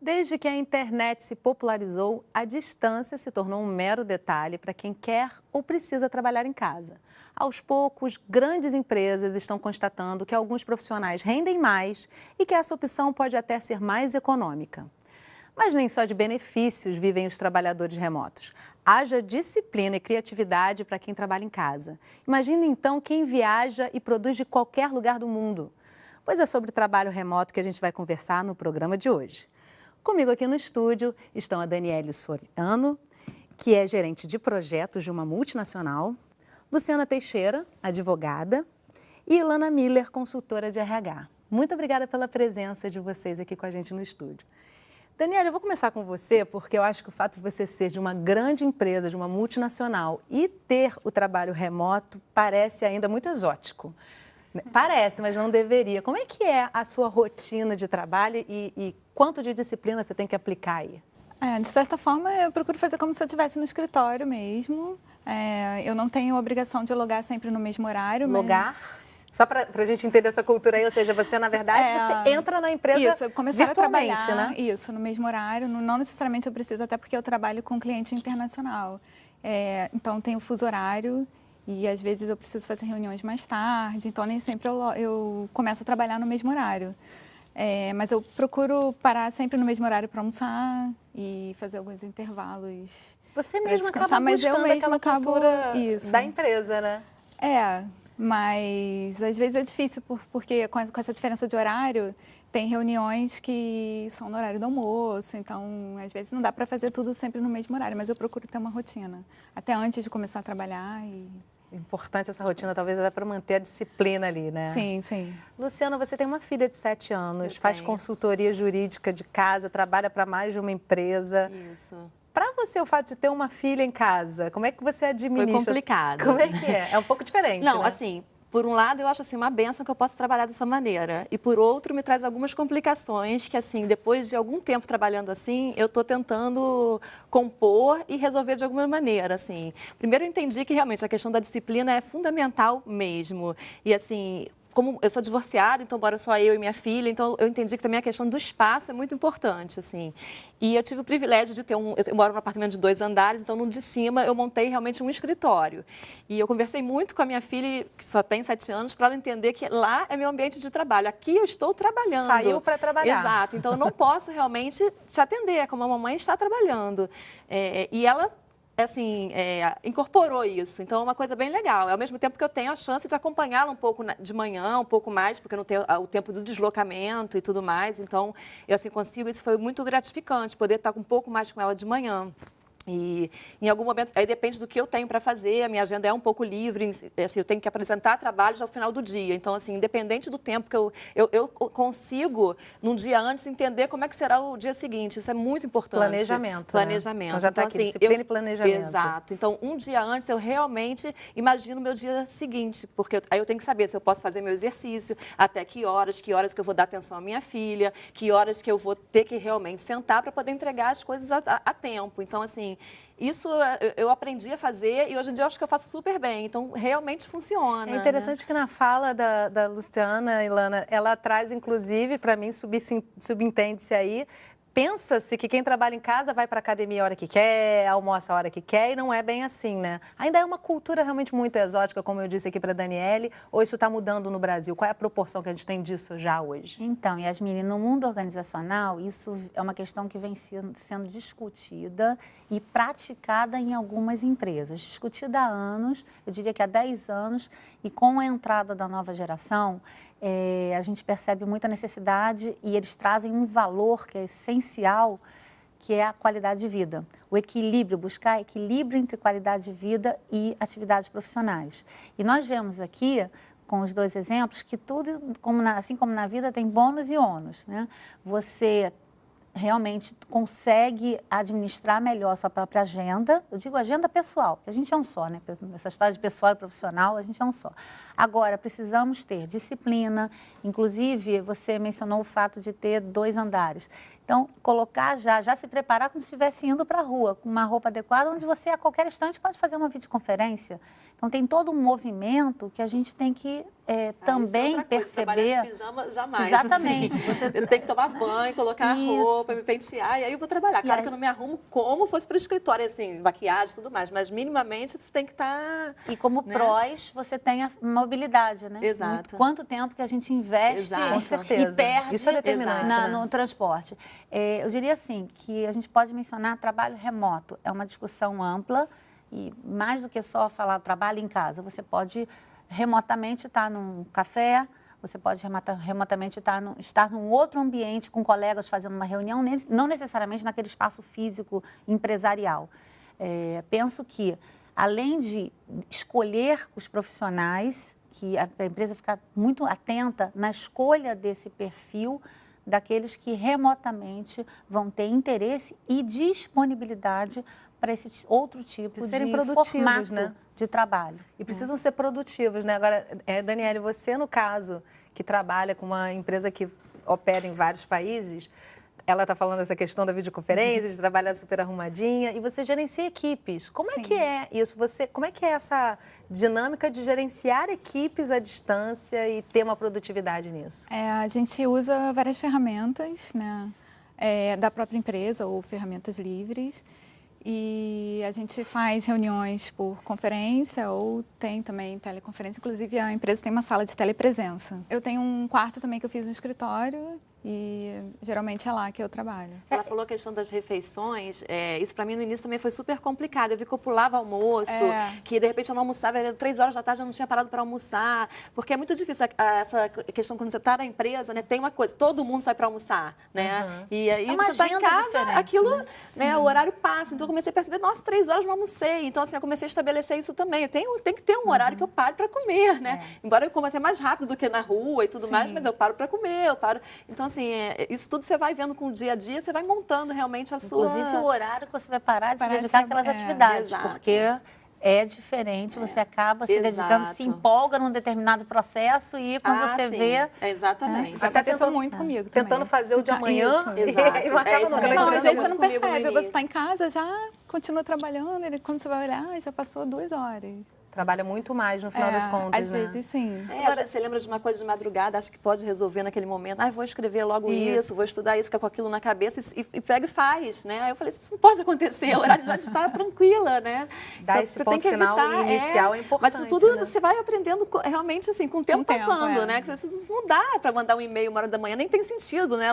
Desde que a internet se popularizou, a distância se tornou um mero detalhe para quem quer ou precisa trabalhar em casa. Aos poucos, grandes empresas estão constatando que alguns profissionais rendem mais e que essa opção pode até ser mais econômica. Mas nem só de benefícios vivem os trabalhadores remotos. Haja disciplina e criatividade para quem trabalha em casa. Imagine então quem viaja e produz de qualquer lugar do mundo. Pois é sobre trabalho remoto que a gente vai conversar no programa de hoje. Comigo aqui no estúdio estão a Daniele Soriano, que é gerente de projetos de uma multinacional, Luciana Teixeira, advogada, e Ilana Miller, consultora de RH. Muito obrigada pela presença de vocês aqui com a gente no estúdio. Daniele, eu vou começar com você, porque eu acho que o fato de você ser de uma grande empresa, de uma multinacional, e ter o trabalho remoto parece ainda muito exótico. Parece, mas não deveria. Como é que é a sua rotina de trabalho e quanto de disciplina você tem que aplicar aí? De certa forma, eu procuro fazer como se eu estivesse no escritório mesmo. Eu não tenho obrigação de logar sempre no mesmo horário. Logar? Só para a gente entender essa cultura aí, ou seja, você, na verdade, você entra na empresa isso, eu começar virtualmente, a trabalhar, né? Isso, no mesmo horário. Não necessariamente eu preciso, até porque eu trabalho com cliente internacional. Então, tem o fuso horário. E às vezes eu preciso fazer reuniões mais tarde, então nem sempre eu começo a trabalhar no mesmo horário. Mas eu procuro parar sempre no mesmo horário para almoçar e fazer alguns intervalos. Você mesma acaba mas eu buscando mesma aquela cultura da empresa, né? Mas às vezes é difícil porque com essa diferença de horário, tem reuniões que são no horário do almoço, então às vezes não dá para fazer tudo sempre no mesmo horário, mas eu procuro ter uma rotina, até antes de começar a trabalhar. Importante essa rotina, talvez até para manter a disciplina ali, né? Sim, sim. Luciana, você tem uma filha de 7 anos, faz consultoria jurídica de casa, trabalha para mais de uma empresa. Isso. Para você, o fato de ter uma filha em casa, como é que você administra? Foi complicado. Como é que é? É um pouco diferente, Não, né? assim, por um lado eu acho assim uma bênção que eu posso trabalhar dessa maneira e por outro me traz algumas complicações que assim, depois de algum tempo trabalhando assim, eu estou tentando compor e resolver de alguma maneira, assim. Primeiro eu entendi que realmente a questão da disciplina é fundamental mesmo e assim, como eu sou divorciada, então moro só eu e minha filha, então eu entendi que também a questão do espaço é muito importante, assim. E eu tive o privilégio de ter eu moro num apartamento de 2 andares, então no de cima eu montei realmente um escritório. E eu conversei muito com a minha filha, que só tem 7 anos, para ela entender que lá é meu ambiente de trabalho, aqui eu estou trabalhando. Saiu para trabalhar. Exato, então eu não posso realmente te atender, como a mamãe está trabalhando. E ela assim, incorporou isso. Então, é uma coisa bem legal. Ao mesmo tempo que eu tenho a chance de acompanhá-la um pouco de manhã, um pouco mais, porque eu não tenho o tempo do deslocamento e tudo mais. Então, eu assim consigo, isso foi muito gratificante, poder estar um pouco mais com ela de manhã. E em algum momento, aí depende do que eu tenho para fazer, a minha agenda é um pouco livre, assim, eu tenho que apresentar trabalhos ao final do dia. Então, assim, independente do tempo que eu consigo, num dia antes, entender como é que será o dia seguinte. Isso é muito importante. Planejamento. Planejamento. Né? Então, já está aqui, disciplina e planejamento. Exato. Então, um dia antes, eu realmente imagino o meu dia seguinte, porque aí eu tenho que saber se eu posso fazer meu exercício, até que horas que eu vou dar atenção à minha filha, que horas que eu vou ter que realmente sentar para poder entregar as coisas a tempo. Então, assim, isso eu aprendi a fazer e hoje em dia eu acho que eu faço super bem. Então, realmente funciona. É interessante que na fala da Luciana, Ilana, ela traz, inclusive, para mim, subentende-se aí, pensa-se que quem trabalha em casa vai para a academia a hora que quer, almoça a hora que quer, e não é bem assim, né? Ainda é uma cultura realmente muito exótica, como eu disse aqui para a Daniele, ou isso está mudando no Brasil? Qual é a proporção que a gente tem disso já hoje? Então, Yasmine, no mundo organizacional, isso é uma questão que vem sendo discutida e praticada em algumas empresas. Discutida há anos, eu diria que há 10 anos, e com a entrada da nova geração, a gente percebe muita necessidade e eles trazem um valor que é essencial, que é a qualidade de vida. O equilíbrio, buscar equilíbrio entre qualidade de vida e atividades profissionais. E nós vemos aqui, com os 2 exemplos, que tudo, assim como na vida, tem bônus e ônus, né? Você realmente consegue administrar melhor a sua própria agenda. Eu digo agenda pessoal, que a gente é um só, né? Essa história de pessoal e profissional, a gente é um só. Agora, precisamos ter disciplina, inclusive você mencionou o fato de ter 2 andares. Então, colocar já se preparar como se estivesse indo para a rua, com uma roupa adequada, onde você a qualquer instante pode fazer uma videoconferência. Então, tem todo um movimento que a gente tem que também outra coisa, perceber. trabalhar de pijama jamais. Exatamente. Assim. Eu tenho que tomar banho, colocar a roupa, me pentear, e aí eu vou trabalhar. Claro que eu não me arrumo como fosse para o escritório, assim, maquiagem e tudo mais, mas minimamente você tem que estar... E como prós, você tem a mobilidade, né? Exato. Quanto tempo que a gente investe Exato. Com certeza. e perde Isso é determinante, né? no transporte. Eu diria assim, que a gente pode mencionar trabalho remoto. É uma discussão ampla e mais do que só falar trabalho em casa. Você pode remotamente estar num café, você pode remotamente estar num outro ambiente com colegas fazendo uma reunião, não necessariamente naquele espaço físico empresarial. Penso que, além de escolher os profissionais, que a empresa ficar muito atenta na escolha desse perfil, daqueles que remotamente vão ter interesse e disponibilidade para esse outro tipo de serem produtivos, formato, né? de trabalho. E precisam ser produtivos, né? Agora, Daniele, você, no caso, que trabalha com uma empresa que opera em vários países, ela está falando essa questão da videoconferência, de trabalhar super arrumadinha, e você gerencia equipes. Como é que é isso? Como é que é essa dinâmica de gerenciar equipes à distância e ter uma produtividade nisso? A gente usa várias ferramentas, né, da própria empresa ou ferramentas livres. E a gente faz reuniões por conferência ou tem também teleconferência. Inclusive, a empresa tem uma sala de telepresença. Eu tenho um quarto também que eu fiz no escritório e geralmente é lá que eu trabalho. Ela falou a questão das refeições, isso para mim no início também foi super complicado. Eu vi que eu pulava almoço, que de repente eu não almoçava, era 3 horas da tarde, eu não tinha parado para almoçar, porque é muito difícil essa questão quando você está na empresa, né? Tem uma coisa, todo mundo sai para almoçar, né? E aí você está em casa, aquilo, né? O horário passa. Então eu comecei a perceber, nossa, 3 horas não almocei. Então assim, eu comecei a estabelecer isso também. Eu tenho que ter um horário que eu pare para comer, né? Embora eu coma até mais rápido do que na rua e tudo mais, mas eu paro para comer, eu paro. Então assim, isso tudo você vai vendo com o dia a dia, você vai montando realmente a sua... Inclusive o horário que você vai parar de se dedicar àquelas atividades, exato. porque é diferente, você acaba se dedicando, se empolga num determinado processo e quando você vê... Exatamente. Até pensou muito comigo também. Tentando fazer o de amanhã Exato. e não acaba nunca. Não, às vezes você não comigo no percebe, você início. está em casa, já continua trabalhando, e quando você vai olhar, já passou 2 horas. Trabalha muito mais no final das contas, às né? vezes sim. Às vezes você lembra de uma coisa de madrugada, acho que pode resolver naquele momento. Vou escrever logo isso, vou estudar isso, fica com aquilo na cabeça e pega e faz, né? Aí eu falei, isso não pode acontecer, é horário de estar tranquila, né? Dar então, esse ponto final inicial é importante. Mas isso tudo né? você vai aprendendo realmente assim, com o tempo passando, né? Que não dá para mandar um e-mail 1h da manhã, nem tem sentido, né?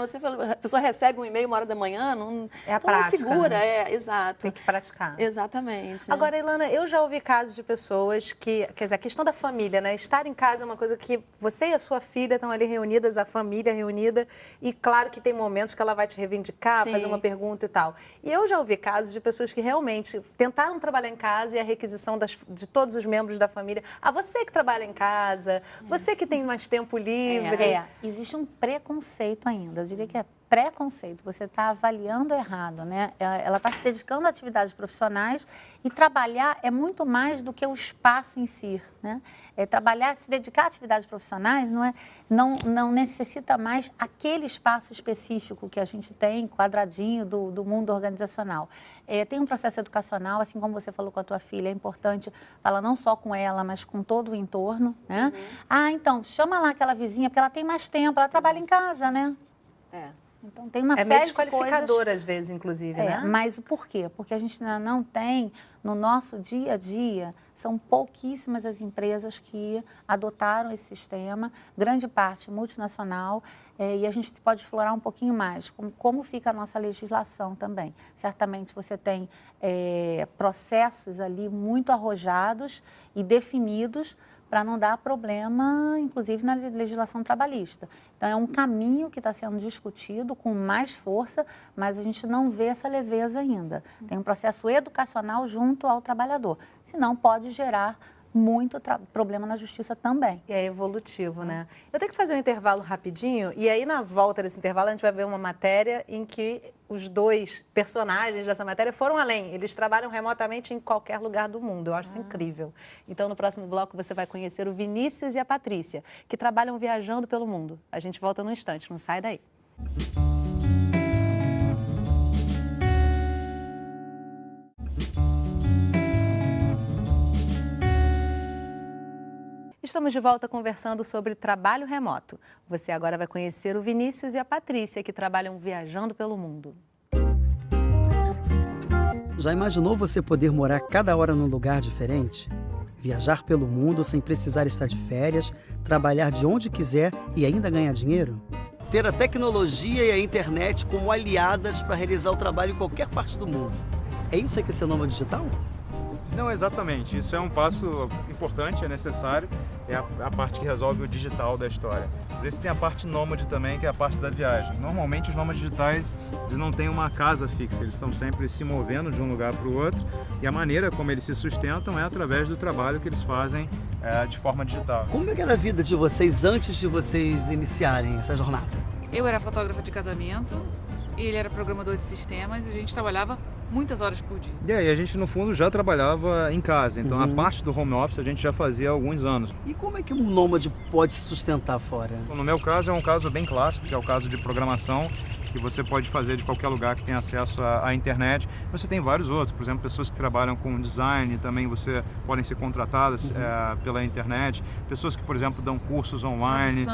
A pessoa recebe um e-mail 1h da manhã, não a prática, não segura, né? Exato. Tem que praticar. Exatamente. Agora, Ilana, eu já ouvi casos de pessoas que, quer dizer, a questão da família, né? Estar em casa é uma coisa que você e a sua filha estão ali reunidas, a família reunida, e claro que tem momentos que ela vai te reivindicar, fazer uma pergunta e tal. E eu já ouvi casos de pessoas que realmente tentaram trabalhar em casa e a requisição de todos os membros da família. Você que trabalha em casa, você que tem mais tempo livre. Existe um preconceito ainda, eu diria que é preconceito, você está avaliando errado, né? Ela está se dedicando a atividades profissionais e trabalhar é muito mais do que o espaço em si, né? Trabalhar, se dedicar a atividades profissionais não necessita mais aquele espaço específico que a gente tem, quadradinho do mundo organizacional. Tem um processo educacional, assim como você falou com a tua filha, é importante falar não só com ela, mas com todo o entorno, né? Então, chama lá aquela vizinha, porque ela tem mais tempo, ela trabalha em casa, né? Então, tem uma série de coisas... É meio desqualificador, às vezes, inclusive, né? Mas por quê? Porque a gente não tem, no nosso dia a dia, são pouquíssimas as empresas que adotaram esse sistema, grande parte multinacional, e a gente pode explorar um pouquinho mais como fica a nossa legislação também. Certamente você tem processos ali muito arrojados e definidos para não dar problema, inclusive, na legislação trabalhista. Então, é um caminho que está sendo discutido com mais força, mas a gente não vê essa leveza ainda. Tem um processo educacional junto ao trabalhador, senão pode gerar muito problema na justiça também. E é evolutivo, né? Eu tenho que fazer um intervalo rapidinho, e aí na volta desse intervalo a gente vai ver uma matéria em que os 2 personagens dessa matéria foram além. Eles trabalham remotamente em qualquer lugar do mundo. Eu acho isso incrível. Então, no próximo bloco, você vai conhecer o Vinícius e a Patrícia, que trabalham viajando pelo mundo. A gente volta num instante, não sai daí. Estamos de volta conversando sobre trabalho remoto. Você agora vai conhecer o Vinícius e a Patrícia, que trabalham viajando pelo mundo. Já imaginou você poder morar cada hora num lugar diferente? Viajar pelo mundo sem precisar estar de férias, trabalhar de onde quiser e ainda ganhar dinheiro? Ter a tecnologia e a internet como aliadas para realizar o trabalho em qualquer parte do mundo. É isso aí que é ser nômade digital? Não, exatamente. Isso é um passo importante, é necessário. É a parte que resolve o digital da história. Esse tem a parte nômade também, que é a parte da viagem. Normalmente os nômades digitais eles não têm uma casa fixa, eles estão sempre se movendo de um lugar para o outro. E a maneira como eles se sustentam é através do trabalho que eles fazem de forma digital. Como é que era a vida de vocês antes de vocês iniciarem essa jornada? Eu era fotógrafa de casamento, ele era programador de sistemas e a gente trabalhava muitas horas por dia. E aí a gente no fundo já trabalhava em casa, então a parte do home office a gente já fazia há alguns anos. E como é que um nômade pode se sustentar fora? No meu caso é um caso bem clássico, que é o caso de programação, que você pode fazer de qualquer lugar que tenha acesso à internet. Você tem vários outros, por exemplo, pessoas que trabalham com design também podem ser contratadas pela internet. Pessoas que, por exemplo, dão cursos online.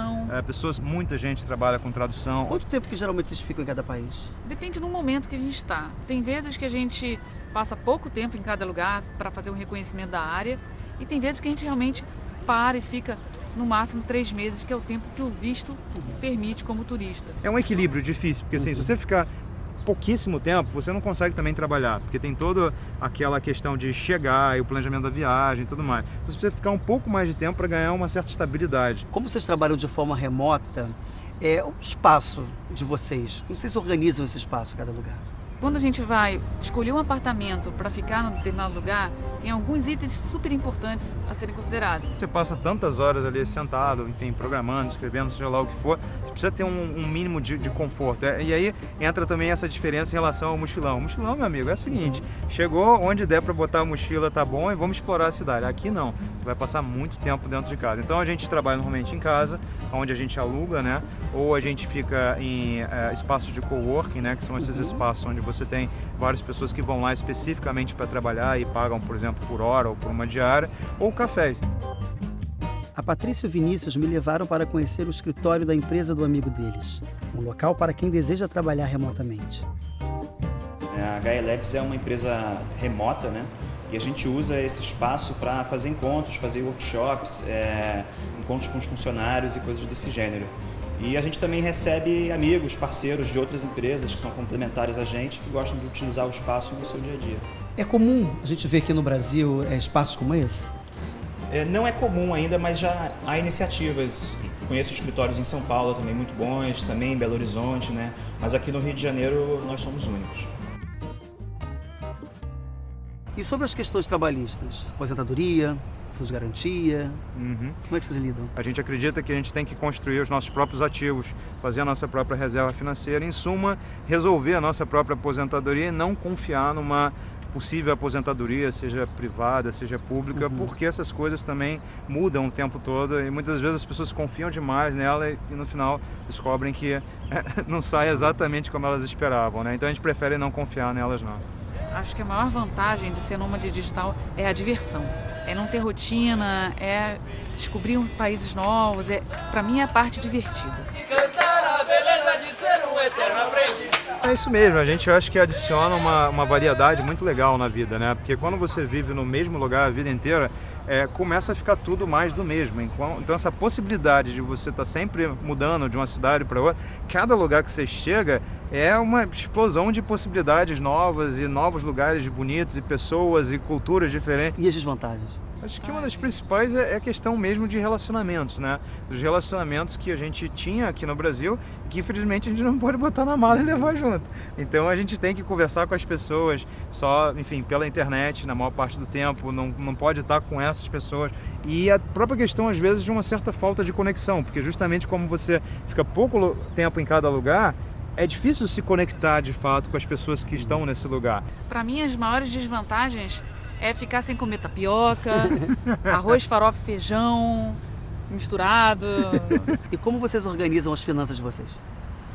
Muita gente trabalha com tradução. Quanto tempo que geralmente vocês ficam em cada país? Depende do momento que a gente está. Tem vezes que a gente passa pouco tempo em cada lugar para fazer um reconhecimento da área e tem vezes que a gente realmente para e fica no máximo 3 meses, que é o tempo que o visto permite como turista. É um equilíbrio difícil, porque assim, se você ficar pouquíssimo tempo, você não consegue também trabalhar, porque tem toda aquela questão de chegar e o planejamento da viagem e tudo mais. Você precisa ficar um pouco mais de tempo para ganhar uma certa estabilidade. Como vocês trabalham de forma remota, o espaço de vocês, como vocês organizam esse espaço em cada lugar? Quando a gente vai escolher um apartamento para ficar num determinado lugar, tem alguns itens super importantes a serem considerados. Você passa tantas horas ali sentado, enfim, programando, escrevendo, seja lá o que for, você precisa ter um mínimo de conforto. E aí entra também essa diferença em relação ao mochilão. O mochilão, meu amigo, é o seguinte, chegou onde der para botar a mochila, tá bom, e vamos explorar a cidade. Aqui não, você vai passar muito tempo dentro de casa. Então a gente trabalha normalmente em casa, onde a gente aluga, né? Ou a gente fica em espaços de coworking, né? Que são esses espaços onde você tem várias pessoas que vão lá especificamente para trabalhar e pagam, por exemplo, por hora ou por uma diária, ou cafés. A Patrícia e o Vinícius me levaram para conhecer o escritório da empresa do amigo deles, um local para quem deseja trabalhar remotamente. A HE Labs é uma empresa remota, né? E a gente usa esse espaço para fazer encontros, fazer workshops, encontros com os funcionários e coisas desse gênero. E a gente também recebe amigos, parceiros de outras empresas que são complementares a gente, que gostam de utilizar o espaço no seu dia a dia. É comum a gente ver aqui no Brasil espaços como esse? Não é comum ainda, mas já há iniciativas. Conheço escritórios em São Paulo também muito bons, também em Belo Horizonte, né? Mas aqui no Rio de Janeiro nós somos únicos. E sobre as questões trabalhistas? Aposentadoria, fundo de garantia, como é que vocês lidam? A gente acredita que a gente tem que construir os nossos próprios ativos, fazer a nossa própria reserva financeira, em suma, resolver a nossa própria aposentadoria e não confiar numa possível aposentadoria, seja privada, seja pública, porque essas coisas também mudam o tempo todo e muitas vezes as pessoas confiam demais nela e no final descobrem que não sai exatamente como elas esperavam, né? Então a gente prefere não confiar nelas não. Acho que a maior vantagem de ser nômade digital é a diversão. É não ter rotina, é descobrir países novos, para mim é a parte divertida. É isso mesmo, a gente acha que adiciona uma variedade muito legal na vida, né? Porque quando você vive no mesmo lugar a vida inteira, começa a ficar tudo mais do mesmo. Então essa possibilidade de você estar sempre mudando de uma cidade para outra, cada lugar que você chega é uma explosão de possibilidades novas e novos lugares bonitos e pessoas e culturas diferentes. E as desvantagens? Acho que uma das principais é a questão mesmo de relacionamentos, né? Dos relacionamentos que a gente tinha aqui no Brasil e que infelizmente a gente não pode botar na mala e levar junto. Então a gente tem que conversar com as pessoas só, enfim, pela internet na maior parte do tempo, não pode estar com essas pessoas. E a própria questão às vezes de uma certa falta de conexão, porque justamente como você fica pouco tempo em cada lugar, é difícil se conectar de fato com as pessoas que estão nesse lugar. Para mim as maiores desvantagens é ficar sem comer tapioca, arroz, farofa e feijão misturado. E como vocês organizam as finanças de vocês?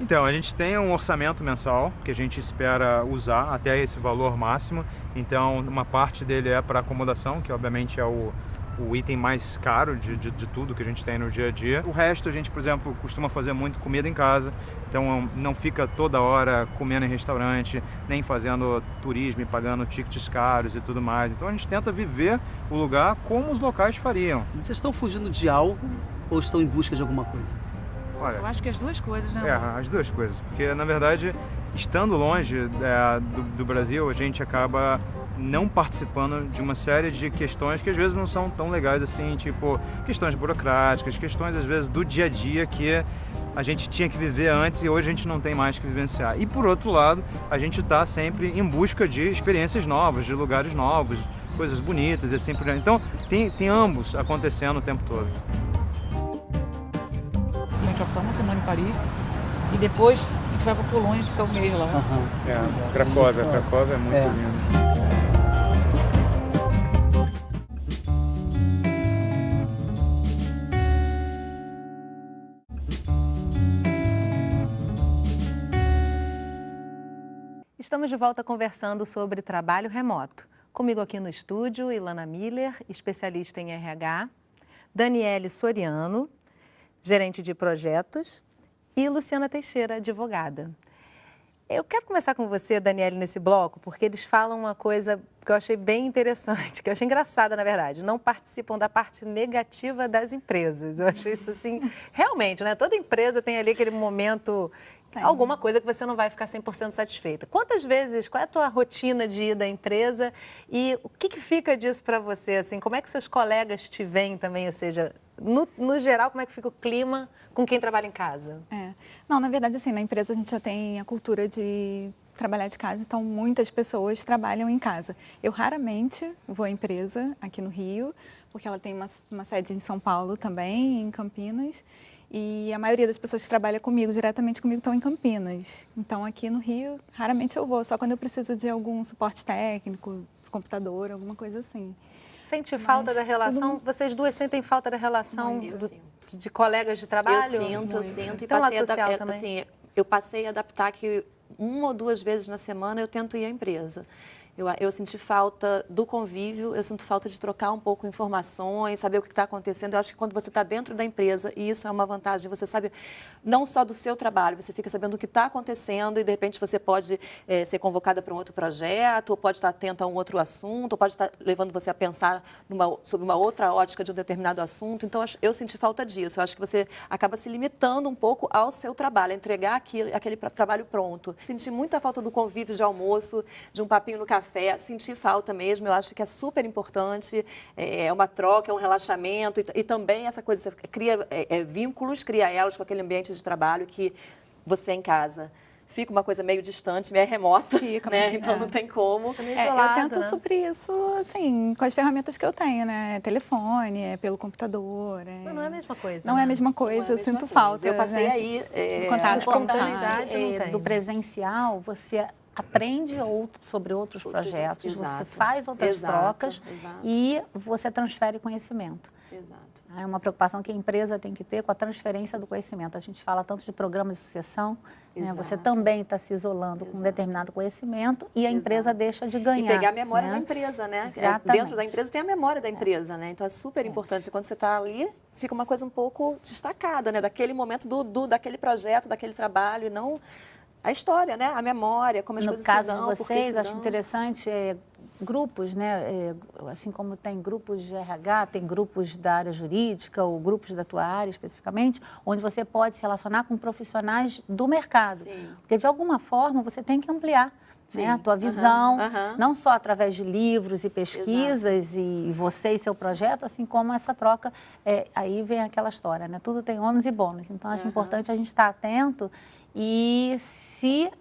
Então, a gente tem um orçamento mensal que a gente espera usar até esse valor máximo. Então, uma parte dele é para acomodação, que obviamente é o o item mais caro de tudo que a gente tem no dia a dia. O resto a gente, por exemplo, costuma fazer muito comida em casa, então não fica toda hora comendo em restaurante, nem fazendo turismo e pagando tickets caros e tudo mais. Então a gente tenta viver o lugar como os locais fariam. Vocês estão fugindo de algo ou estão em busca de alguma coisa? Olha, Eu acho que as duas coisas, né, amor? as duas coisas, porque na verdade, estando longe do Brasil, a gente acaba não participando de uma série de questões que às vezes não são tão legais assim, tipo questões burocráticas, questões às vezes do dia a dia que a gente tinha que viver antes e hoje a gente não tem mais que vivenciar. E por outro lado, a gente está sempre em busca de experiências novas, de lugares novos, coisas bonitas e assim por diante. Então tem ambos acontecendo o tempo todo. A gente vai passar uma semana em Paris e depois a gente vai para Polônia e ficar um mês lá. Cracóvia é muito lindo. Estamos de volta conversando sobre trabalho remoto. Comigo aqui no estúdio, Ilana Miller, especialista em RH, Daniele Soriano, gerente de projetos, e Luciana Teixeira, advogada. Eu quero começar com você, Daniele, nesse bloco, porque eles falam uma coisa que eu achei bem interessante, que eu achei engraçada, na verdade. Não participam da parte negativa das empresas. Eu achei isso assim, realmente, né? Toda empresa tem ali aquele momento, alguma coisa que você não vai ficar 100% satisfeita. Quantas vezes, qual é a tua rotina de ir da empresa e o que fica disso para você? Assim, como é que seus colegas te veem também, ou seja, no geral, como é que fica o clima com quem trabalha em casa? Não, na verdade, assim, na empresa a gente já tem a cultura de trabalhar de casa, então muitas pessoas trabalham em casa. Eu raramente vou à empresa aqui no Rio, porque ela tem uma sede em São Paulo também, em Campinas, e a maioria das pessoas que trabalham comigo, diretamente comigo, estão em Campinas. Então, aqui no Rio, raramente eu vou, só quando eu preciso de algum suporte técnico, computador, alguma coisa assim. Sente falta da relação? Vocês duas sentem falta da relação de colegas de trabalho? Eu sinto. Então, lado E social também? assim, eu passei a adaptar que 1 ou 2 vezes na semana eu tento ir à empresa. Eu senti falta do convívio, eu sinto falta de trocar um pouco informações, saber o que está acontecendo. Eu acho que quando você está dentro da empresa, e isso é uma vantagem, você sabe não só do seu trabalho, você fica sabendo o que está acontecendo e, de repente, você pode ser convocada para um outro projeto, ou pode estar atenta a um outro assunto, ou pode estar levando você a pensar sobre uma outra ótica de um determinado assunto. Então, eu senti falta disso. Eu acho que você acaba se limitando um pouco ao seu trabalho, a entregar aquele trabalho pronto. Senti muita falta do convívio de almoço, de um papinho no café, senti falta mesmo, eu acho que é super importante, é uma troca, é um relaxamento e também essa coisa, você cria vínculos, cria elos com aquele ambiente de trabalho que você em casa. Fica uma coisa meio distante, meio remota, né? Então não tem como. Eu tento suprir isso, assim, com as ferramentas que eu tenho, né? Telefone, pelo computador. Mas não é a mesma coisa. Não é a mesma coisa, eu sinto falta. Eu passei né? aí... contato com espontaneidade não tem. Do presencial, você aprende sobre outros projetos, você faz outras trocas e você transfere conhecimento. Exato. É uma preocupação que a empresa tem que ter com a transferência do conhecimento. A gente fala tanto de programas de sucessão, né? Você também está se isolando com um determinado conhecimento e a empresa deixa de ganhar. E pegar a memória da empresa, né? Exatamente. Dentro da empresa tem a memória da empresa, né? Então é super importante. Quando você está ali, fica uma coisa um pouco destacada, né? Daquele momento, daquele projeto, daquele trabalho, e não... A história, né? A memória, como as coisas se dão. No caso de vocês, acho interessante grupos, né? Assim como tem grupos de RH, tem grupos da área jurídica ou grupos da tua área especificamente, onde você pode se relacionar com profissionais do mercado. Sim. Porque, de alguma forma, você tem que ampliar né, a tua visão, não só através de livros e pesquisas e você e seu projeto, assim como essa troca. Aí vem aquela história, né? Tudo tem ônus e bônus. Então, acho importante a gente estar atento e se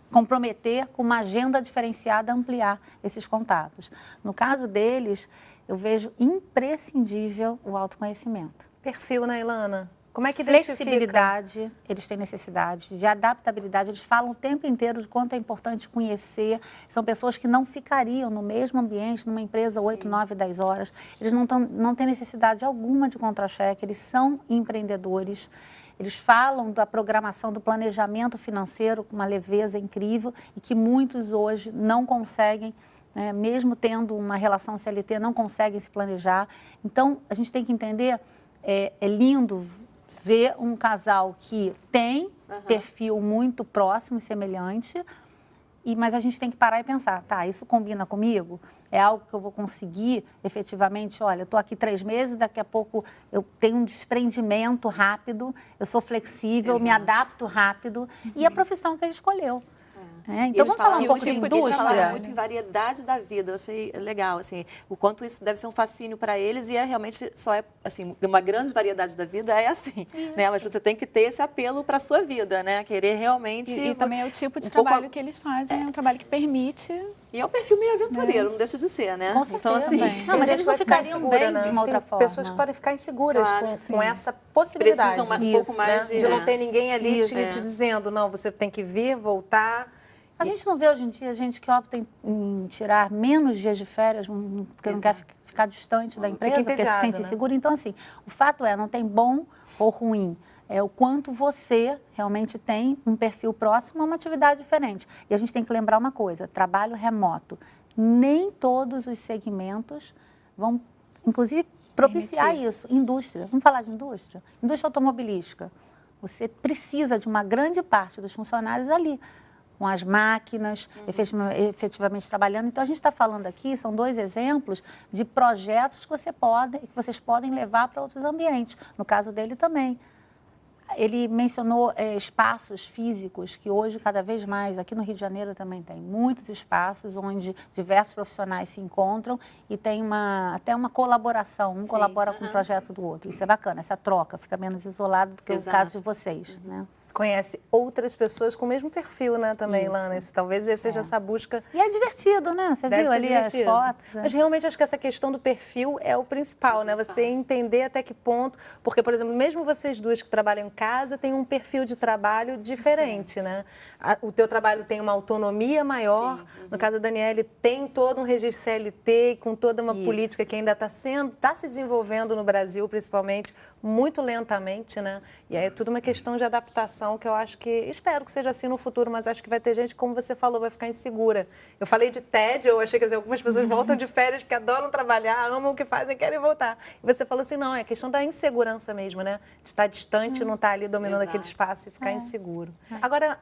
comprometer com uma agenda diferenciada, ampliar esses contatos. No caso deles, eu vejo imprescindível o autoconhecimento. Perfil, né, Ilana? Como é que identifica? Flexibilidade, eles têm necessidade de adaptabilidade, eles falam o tempo inteiro de quanto é importante conhecer. São pessoas que não ficariam no mesmo ambiente, numa empresa 8, 9, 10 horas. Eles não têm necessidade alguma de contra-cheque, eles são empreendedores. Eles falam da programação, do planejamento financeiro com uma leveza incrível e que muitos hoje não conseguem né? Mesmo tendo uma relação CLT, não conseguem se planejar. Então, a gente tem que entender, é lindo ver um casal que tem perfil muito próximo e semelhante, mas a gente tem que parar e pensar, tá, isso combina comigo? É algo que eu vou conseguir efetivamente, olha, eu estou aqui 3 meses, daqui a pouco eu tenho um desprendimento rápido, eu sou flexível, eu me adapto rápido, e a profissão que ele escolheu. Então, vamos falar um pouco de indústria. Eles falaram muito em variedade da vida, eu achei legal, assim, o quanto isso deve ser um fascínio para eles, e realmente só é, assim, uma grande variedade da vida é assim, né? Mas você tem que ter esse apelo para a sua vida, né? Querer realmente... E também é o tipo de trabalho que eles fazem, é um trabalho que permite... E é um perfil meio aventureiro, não deixa de ser, né? Com certeza. Então, assim... Não, mas eles vão ficar inseguras, né? De uma outra forma. Pessoas que podem ficar inseguras com essa possibilidade. Precisam um pouco mais de não ter ninguém ali te dizendo, não, você tem que vir, voltar... A gente não vê hoje em dia gente que opta em tirar menos dias de férias, porque não quer ficar distante da empresa, porque se sente inseguro. Então, assim, o fato é, não tem bom ou ruim. É o quanto você realmente tem um perfil próximo a uma atividade diferente. E a gente tem que lembrar uma coisa, trabalho remoto. Nem todos os segmentos vão, inclusive, propiciar isso. Indústria, vamos falar de indústria? Indústria automobilística. Você precisa de uma grande parte dos funcionários ali, com as máquinas, efetivamente trabalhando. Então, a gente está falando aqui, são 2 exemplos de projetos que vocês podem levar para outros ambientes. No caso dele também. Ele mencionou espaços físicos, que hoje, cada vez mais, aqui no Rio de Janeiro também tem muitos espaços onde diversos profissionais se encontram e tem até uma colaboração, colabora com o projeto do outro. Isso é bacana, essa troca, fica menos isolado do que o caso de vocês, né? Conhece outras pessoas com o mesmo perfil, né, também, Lana? Isso talvez seja essa busca... E é divertido, né? Você viu ali as fotos. Mas realmente acho que essa questão do perfil é o principal, né? Você entender até que ponto... Porque, por exemplo, mesmo vocês duas que trabalham em casa, têm um perfil de trabalho diferente, né? O teu trabalho tem uma autonomia maior. No caso da Daniele, tem todo um registro CLT, com toda uma política que ainda está se desenvolvendo no Brasil, principalmente, muito lentamente, né? E aí é tudo uma questão de adaptação que eu acho que, espero que seja assim no futuro, mas acho que vai ter gente, como você falou, vai ficar insegura. Eu falei de tédio, eu achei que algumas pessoas voltam de férias porque adoram trabalhar, amam o que fazem, querem voltar. E você falou assim, não, é questão da insegurança mesmo, né? De estar distante, não estar ali dominando aquele espaço e ficar inseguro. Agora,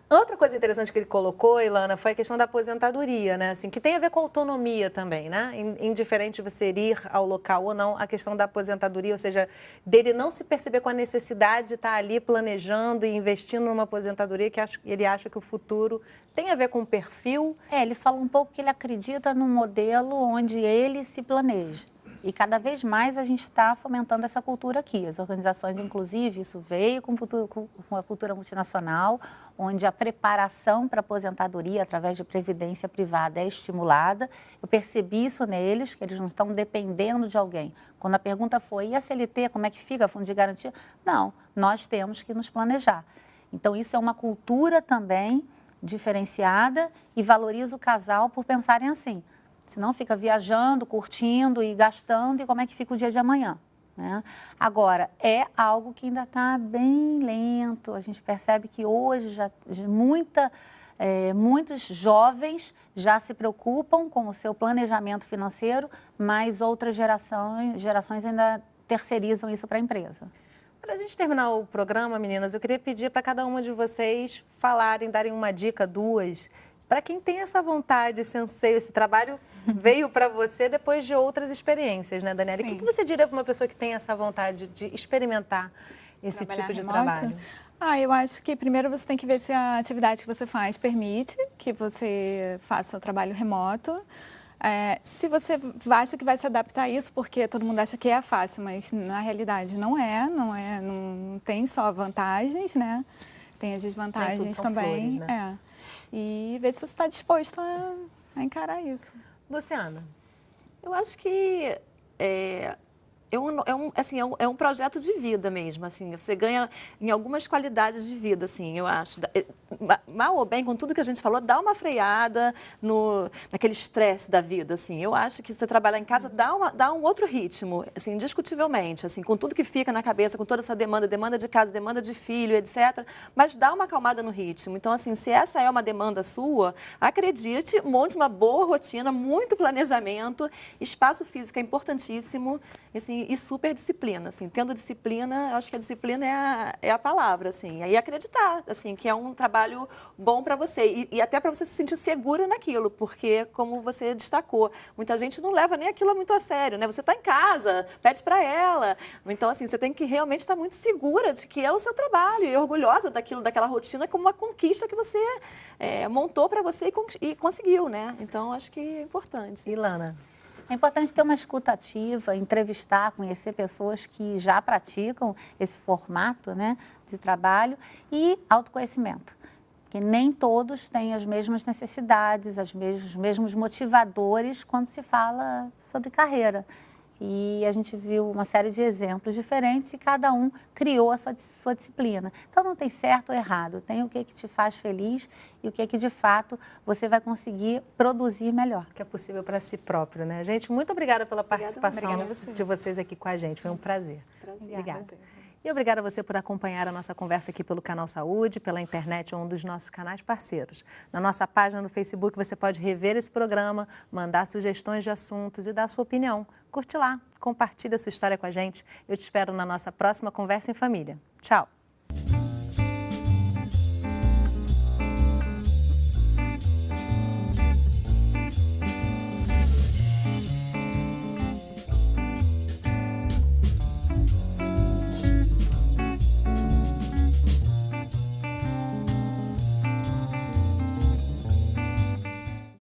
outra coisa interessante que ele colocou, Ilana, foi a questão da aposentadoria, né? Assim, que tem a ver com autonomia também, né? Indiferente você ir ao local ou não, a questão da aposentadoria, ou seja, dele não se perceber com a necessidade de estar ali planejando e investindo numa aposentadoria, que ele acha que o futuro tem a ver com o perfil. Ele fala um pouco que ele acredita num modelo onde ele se planeja. E cada vez mais a gente está fomentando essa cultura aqui. As organizações, inclusive, isso veio com a cultura multinacional, onde a preparação para a aposentadoria através de previdência privada é estimulada. Eu percebi isso neles, que eles não estão dependendo de alguém. Quando a pergunta foi, e a CLT, como é que fica, fundo de garantia? Não, nós temos que nos planejar. Então, isso é uma cultura também diferenciada e valoriza o casal por pensarem assim. Senão fica viajando, curtindo e gastando, e como é que fica o dia de amanhã, né? Agora, é algo que ainda está bem lento. A gente percebe que hoje muitos jovens já se preocupam com o seu planejamento financeiro, mas outras gerações ainda terceirizam isso para a empresa. Para a gente terminar o programa, meninas, eu queria pedir para cada uma de vocês darem uma dica, 2, para quem tem essa vontade, esse anseio, esse trabalho veio para você depois de outras experiências, né, Daniela? O que você diria para uma pessoa que tem essa vontade de experimentar esse tipo de trabalho? Eu acho que primeiro você tem que ver se a atividade que você faz permite que você faça o trabalho remoto. Se você acha que vai se adaptar a isso, porque todo mundo acha que é fácil, mas na realidade não tem só vantagens, né? Tem as desvantagens também. Flores, né? E ver se você está disposto a encarar isso. Luciana? Eu acho que É um projeto de vida mesmo, assim, você ganha em algumas qualidades de vida, assim, eu acho. Mal ou bem, com tudo que a gente falou, dá uma freada naquele estresse da vida, assim. Eu acho que você trabalhar em casa dá um outro ritmo, assim, indiscutivelmente, assim, com tudo que fica na cabeça, com toda essa demanda de casa, demanda de filho, etc. Mas dá uma acalmada no ritmo. Então, assim, se essa é uma demanda sua, acredite, monte uma boa rotina, muito planejamento, espaço físico é importantíssimo, assim, e super disciplina, assim, tendo disciplina, acho que a disciplina é a palavra, assim, aí acreditar, assim, que é um trabalho bom para você e até para você se sentir segura naquilo, porque como você destacou, muita gente não leva nem aquilo muito a sério, né? Você está em casa, pede para ela, então assim, você tem que realmente estar muito segura de que é o seu trabalho e orgulhosa daquela rotina como uma conquista que você montou para você e conseguiu, né? Então acho que é importante. Ilana? É importante ter uma escuta ativa, entrevistar, conhecer pessoas que já praticam esse formato, né, de trabalho e autoconhecimento. Porque nem todos têm as mesmas necessidades, os mesmos motivadores quando se fala sobre carreira. E a gente viu uma série de exemplos diferentes e cada um criou a sua disciplina. Então não tem certo ou errado, tem o que te faz feliz e o que de fato você vai conseguir produzir melhor. Que é possível para si próprio, né? Gente, muito obrigada pela participação de vocês aqui com a gente, foi um prazer. Obrigada. E obrigada a você por acompanhar a nossa conversa aqui pelo Canal Saúde, pela internet, um dos nossos canais parceiros. Na nossa página no Facebook você pode rever esse programa, mandar sugestões de assuntos e dar sua opinião. Curte lá, compartilha a sua história com a gente. Eu te espero na nossa próxima Conversa em Família. Tchau!